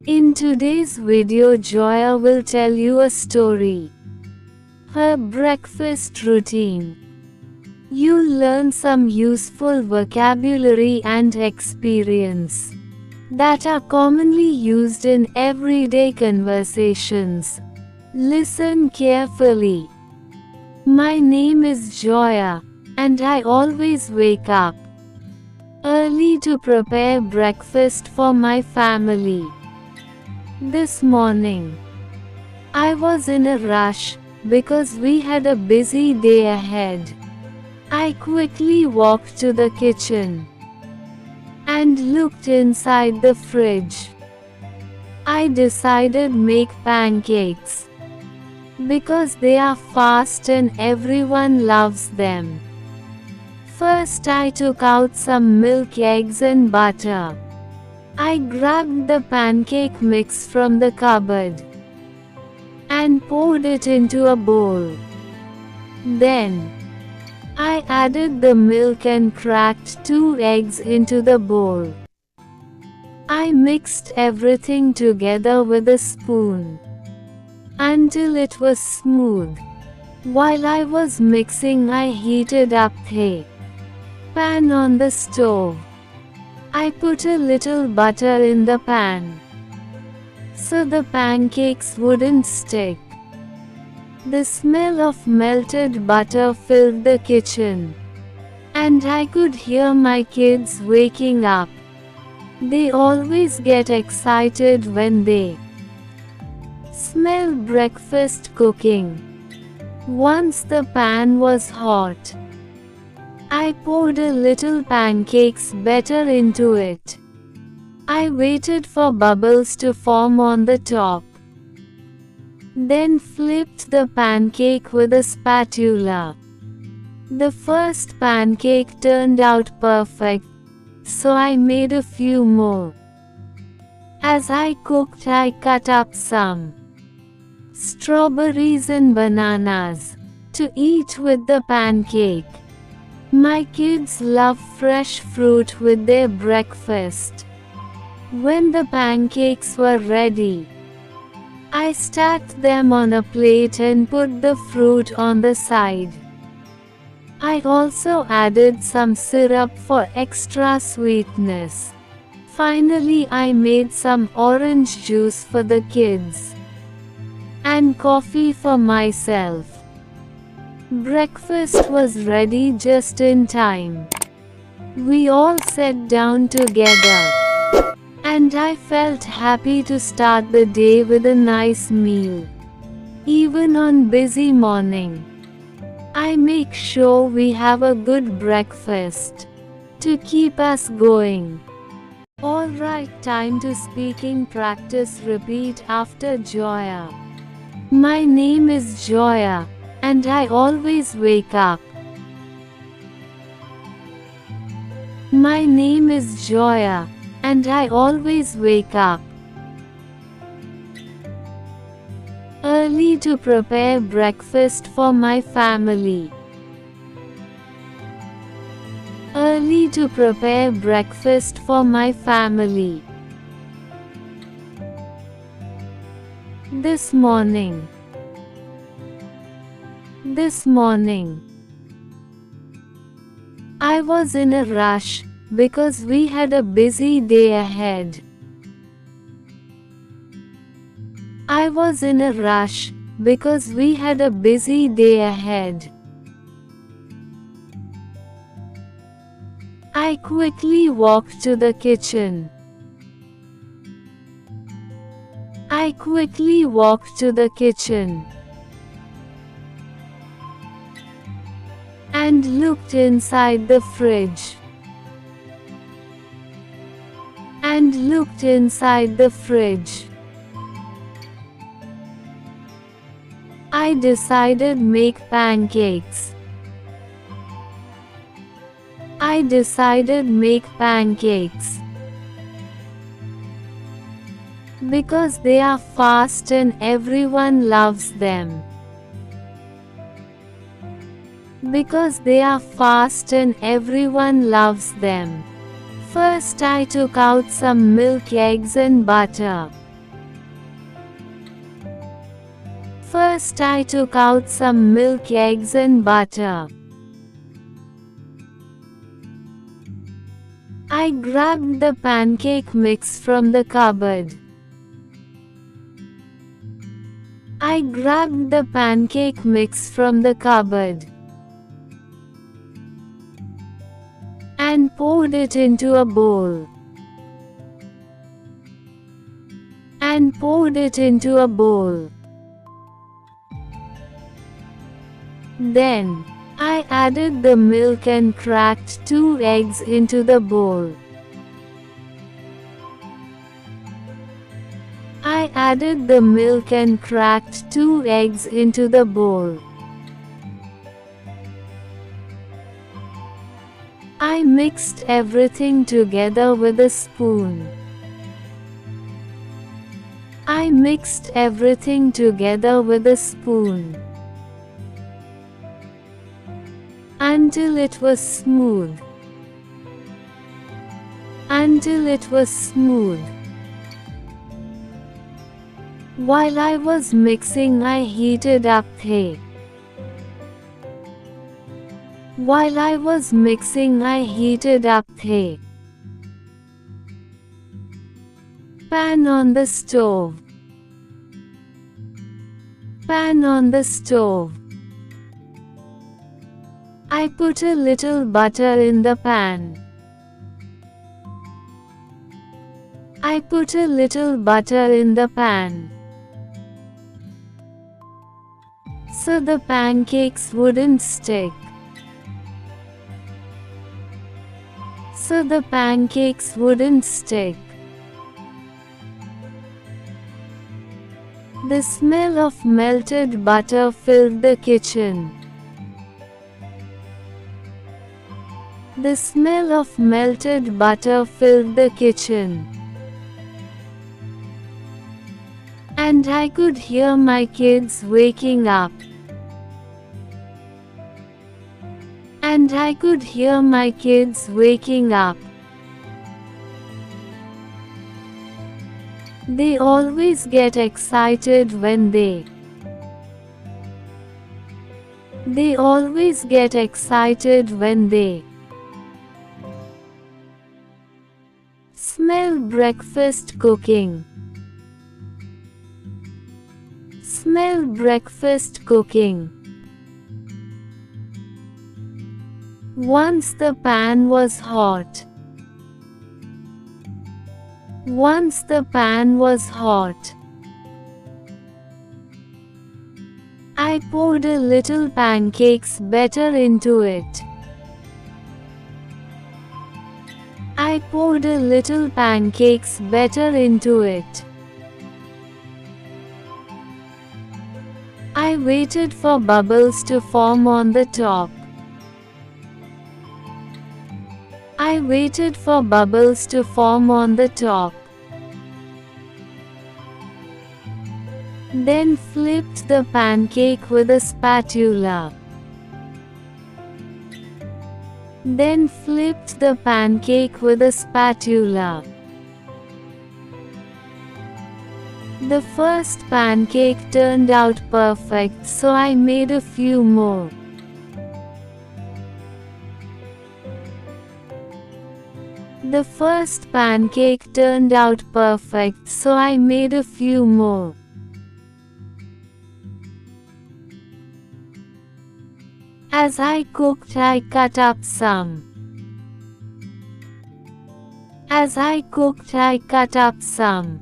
In today's video, Joya will tell you a story. Her breakfast routine. You'll learn some useful vocabulary and experience that are commonly used in everyday conversations. Listen carefully. My name is Joya, and I always wake up early to prepare breakfast for my family. This morning, I was in a rush because we had a busy day ahead. I quickly walked to the kitchen and looked inside the fridge. I decided make pancakes because they are fast and everyone loves them. First I took out some milk, eggs and butter. I grabbed the pancake mix from the cupboard and poured it into a bowl. Then I added the milk and cracked 2 eggs into the bowl. I mixed everything together with a spoon until it was smooth. While I was mixing, I heated up the pan on the stove. I put a little butter in the pan so the pancakes wouldn't stick. The smell of melted butter filled the kitchen, and I could hear my kids waking up. They always get excited when they smell breakfast cooking. Once the pan was hot, I poured a little pancakes batter into it. I waited for bubbles to form on the top, then flipped the pancake with a spatula. The first pancake turned out perfect, so I made a few more. As I cooked, I cut up some strawberries and bananas to eat with the pancake. My kids love fresh fruit with their breakfast. When the pancakes were ready, I stacked them on a plate and put the fruit on the side. I also added some syrup for extra sweetness. Finally, I made some orange juice for the kids and coffee for myself. Breakfast was ready just in time. We all sat down together, and I felt happy to start the day with a nice meal. Even on busy morning, I make sure we have a good breakfast to keep us going. Alright, time to speaking practice. Repeat after Joya. My name is Joya, and I always wake up. My name is Joya, and I always wake up early to prepare breakfast for my family. Early to prepare breakfast for my family. This morning. This morning, I was in a rush because we had a busy day ahead. I was in a rush because we had a busy day ahead. I quickly walked to the kitchen. I quickly walked to the kitchen and looked inside the fridge. And looked inside the fridge. I decided make pancakes. I decided make pancakes because they are fast and everyone loves them. Because they are fast and everyone loves them. First I took out some milk, eggs and butter. First I took out some milk, eggs and butter. I grabbed the pancake mix from the cupboard. I grabbed the pancake mix from the cupboard and poured it into a bowl. And poured it into a bowl. Then, I added the milk and cracked 2 eggs into the bowl. I added the milk and cracked 2 eggs into the bowl. I mixed everything together with a spoon. I mixed everything together with a spoon until it was smooth. Until it was smooth. While I was mixing, I heated up the. While I was mixing, I heated up the pan on the stove. Pan on the stove. I put a little butter in the pan. I put a little butter in the pan so the pancakes wouldn't stick. So the pancakes wouldn't stick. The smell of melted butter filled the kitchen. The smell of melted butter filled the kitchen. And I could hear my kids waking up. And I could hear my kids waking up. They always get excited when they always get excited when they smell breakfast cooking. Smell breakfast cooking. Once the pan was hot. Once the pan was hot. I poured a little pancakes batter into it. I poured a little pancakes batter into it. I waited for bubbles to form on the top. I waited for bubbles to form on the top. Then flipped the pancake with a spatula. Then flipped the pancake with a spatula. The first pancake turned out perfect, so I made a few more. The first pancake turned out perfect, so I made a few more. As I cooked, I cut up some. As I cooked, I cut up some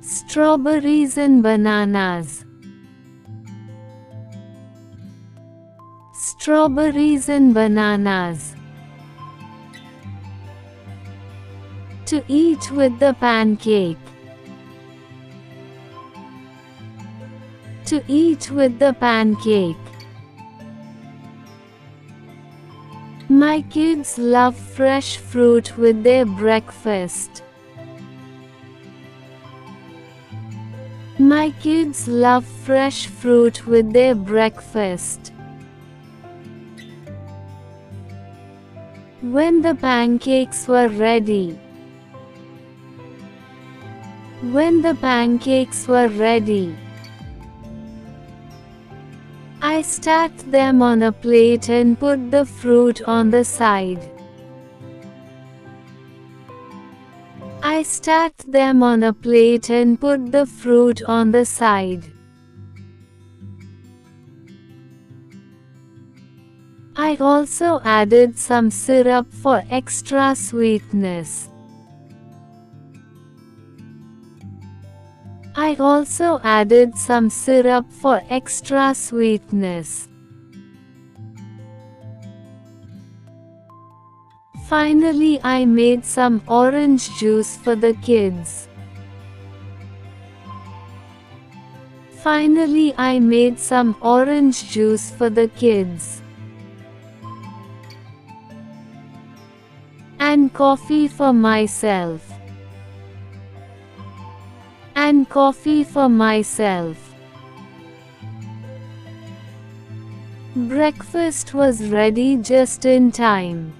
strawberries and bananas. Strawberries and bananas to eat with the pancake. To eat with the pancake. My kids love fresh fruit with their breakfast. My kids love fresh fruit with their breakfast. When the pancakes were ready. When the pancakes were ready, I stacked them on a plate and put the fruit on the side. I stacked them on a plate and put the fruit on the side. I also added some syrup for extra sweetness. I also added some syrup for extra sweetness. Finally, I made some orange juice for the kids. Finally, I made some orange juice for the kids. And coffee for myself. And coffee for myself. Breakfast was ready just in time.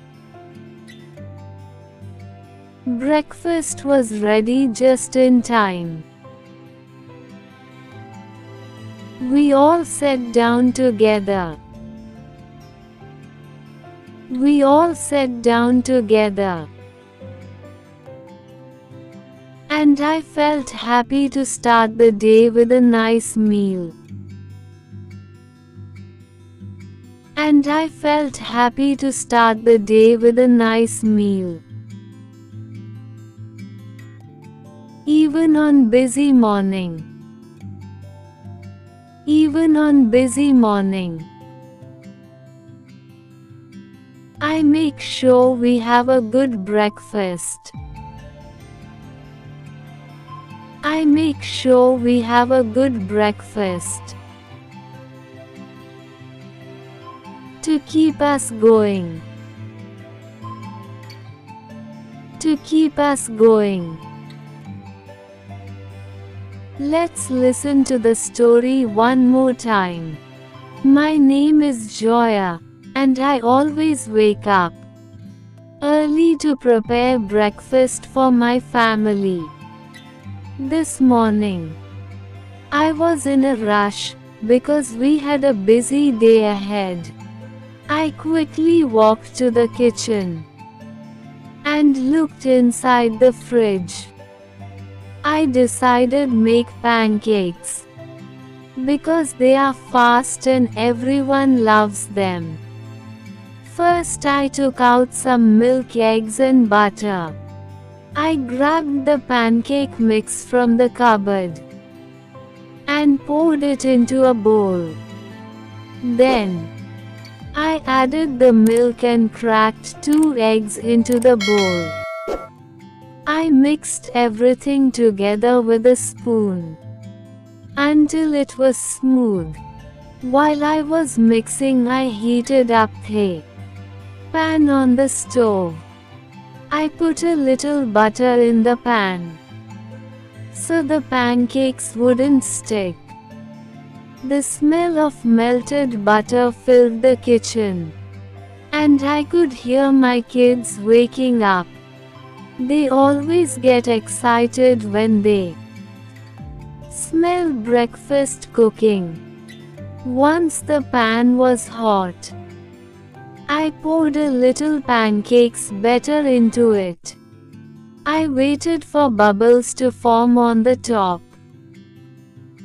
Breakfast was ready just in time. We all sat down together. We all sat down together. And I felt happy to start the day with a nice meal. And I felt happy to start the day with a nice meal. Even on busy morning. Even on busy morning. I make sure we have a good breakfast. I make sure we have a good breakfast. To keep us going. To keep us going. Let's listen to the story one more time. My name is Joya, and I always wake up early to prepare breakfast for my family. This morning, I was in a rush because we had a busy day ahead. I quickly walked to the kitchen and looked inside the fridge. I decided make pancakes because they are fast and everyone loves them. First I took out some milk, eggs and butter. I grabbed the pancake mix from the cupboard and poured it into a bowl. Then I added the milk and cracked 2 eggs into the bowl. I mixed everything together with a spoon until it was smooth. While I was mixing, I heated up the pan on the stove. I put a little butter in the pan so the pancakes wouldn't stick. The smell of melted butter filled the kitchen, and I could hear my kids waking up. They always get excited when they smell breakfast cooking. Once the pan was hot, I poured a little pancakes batter into it. I waited for bubbles to form on the top,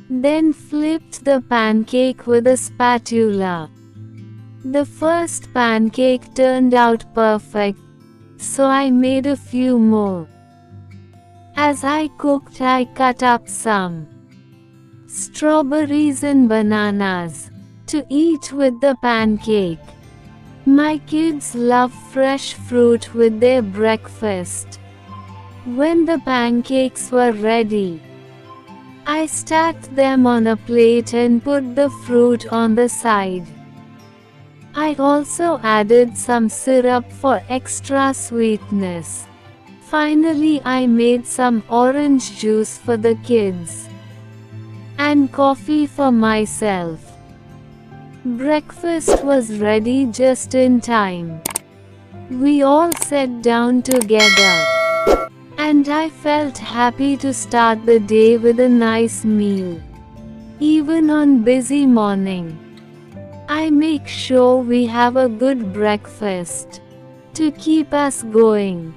then flipped the pancake with a spatula. The first pancake turned out perfect, so I made a few more. As I cooked, I cut up some strawberries and bananas to eat with the pancake. My kids love fresh fruit with their breakfast. When the pancakes were ready, I stacked them on a plate and put the fruit on the side. I also added some syrup for extra sweetness. Finally, I made some orange juice for the kids and coffee for myself. Breakfast was ready just in time. We all sat down together And I felt happy to start the day with a nice meal. Even on busy morning, I make sure we have a good breakfast to keep us going.